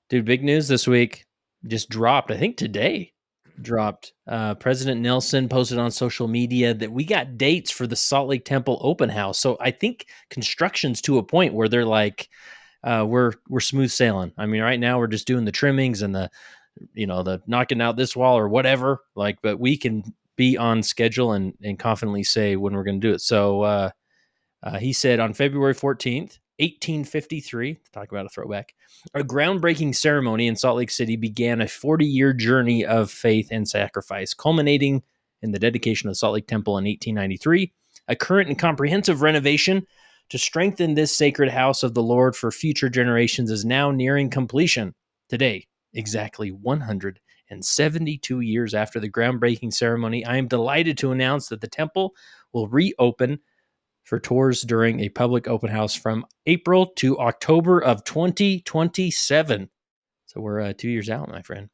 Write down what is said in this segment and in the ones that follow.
Dude, big news this week. Just dropped. I think today dropped. President Nelson posted on social media that we got dates for the Salt Lake Temple open house. So I think construction's to a point where they're like, we're smooth sailing. I mean, right now we're just doing the trimmings and the knocking out this wall or whatever. Like, but we can be on schedule and confidently say when we're going to do it. So he said on February 14th, 1853, talk about a throwback, a groundbreaking ceremony in Salt Lake City began a 40-year journey of faith and sacrifice, culminating in the dedication of the Salt Lake Temple in 1893. A current and comprehensive renovation to strengthen this sacred house of the Lord for future generations is now nearing completion. Today, exactly 172 years after the groundbreaking ceremony, I am delighted to announce that the temple will reopen for tours during a public open house from April to October of 2027. So we're 2 years out, my friend.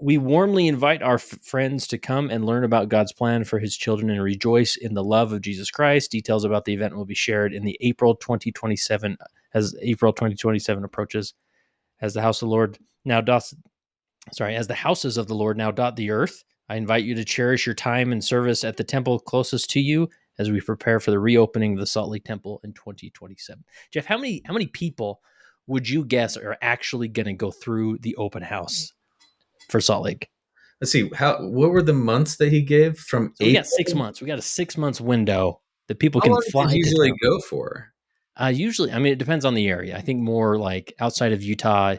We warmly invite our friends to come and learn about God's plan for his children and rejoice in the love of Jesus Christ. Details about the event will be shared in the April 2027 approaches. As the house of the Lord now doth, as the houses of the Lord now dot the earth, I invite you to cherish your time and service at the temple closest to you as we prepare for the reopening of the Salt Lake Temple in 2027. Jeff, how many people would you guess are actually going to go through the open house for Salt Lake? Let's see. What were the months that he gave from So we got April? 6 months. We got a 6 months window that people How can long does it fly to usually town. go for? Usually, I mean, it depends on the area. I think more like outside of Utah,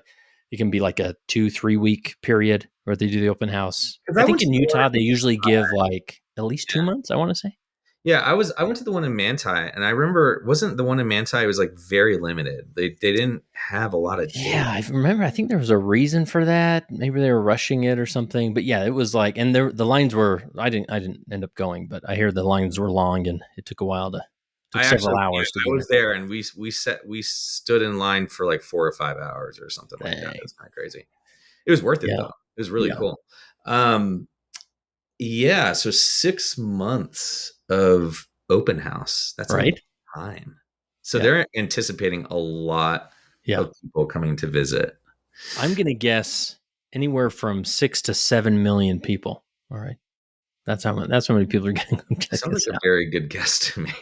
it can be like a 2-3 week period where they do the open house. Because I I think went to in the one. Utah, they usually give like at least 2 months, I want to say. Yeah, I went to the one in Manti, and I remember wasn't the one in Manti was like very limited. They didn't have a lot of Yeah, dates. I remember. I think there was a reason for that. Maybe they were rushing it or something. But yeah, it was like, and the lines were. I didn't end up going, but I hear the lines were long, and it took a while to. Took I several actually, hours to I get in. was there, and we stood in line for like 4 or 5 hours or something like that. It Dang. was kind of crazy. It was worth it Yeah. though. It was really Yeah. cool. Um, yeah, so 6 months of open house. That's a long Right. time. So Yeah. they're anticipating a lot Yeah. of people coming to visit. I'm gonna guess anywhere from 6 to 7 million people. All right. That's how many people are going to check Sounds like this a out. very good guess to me.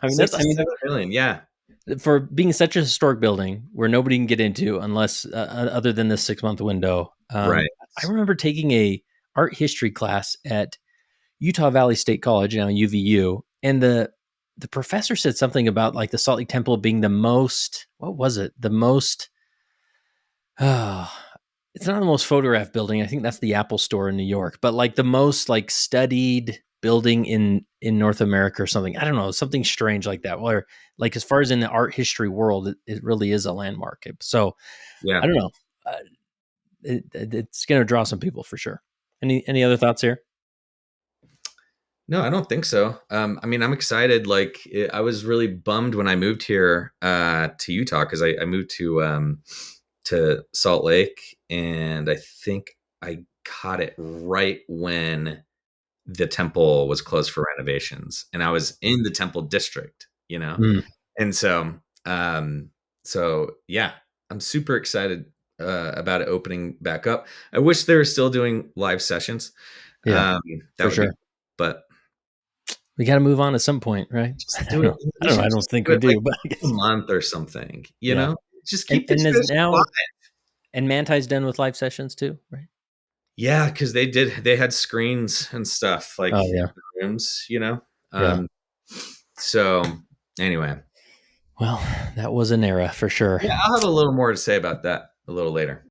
I mean, Six that's. I to mean, 7 million. Yeah. for being such a historic building where nobody can get into unless other than this 6 month window. Right. I remember taking a art history class at Utah Valley State College, now UVU, and the professor said something about like the Salt Lake Temple being the most. What was it? The most. Oh, it's not the most photographed building. I think that's the Apple Store in New York, but like the most like studied building in North America or something. I don't know, something strange like that. Where like as far as in the art history world, it really is a landmark. So I Yeah. don't know. Uh, it's going to draw some people for sure. Any other thoughts here? No, I don't think so. I mean, I'm excited. I was really bummed when I moved here to Utah because I moved to Salt Lake, and I think I caught it right when the temple was closed for renovations, and I was in the temple district, Mm, and um, so yeah, I'm super excited about it opening back up. I wish they were still doing live sessions. yeah, Um, that for would be, sure. but We got to move on at some point, right? I just don't do it. know. I We don't know. should I don't just think do we it like do, but I a guess month or something. yeah. Just And keep the and is tradition alive. now and Manti's done with live sessions too, right? Yeah, because they had screens and stuff like Oh in yeah, the rooms. yeah. Um, so anyway, Well, that was an era for sure. yeah, I'll have a little more to say about that a little later.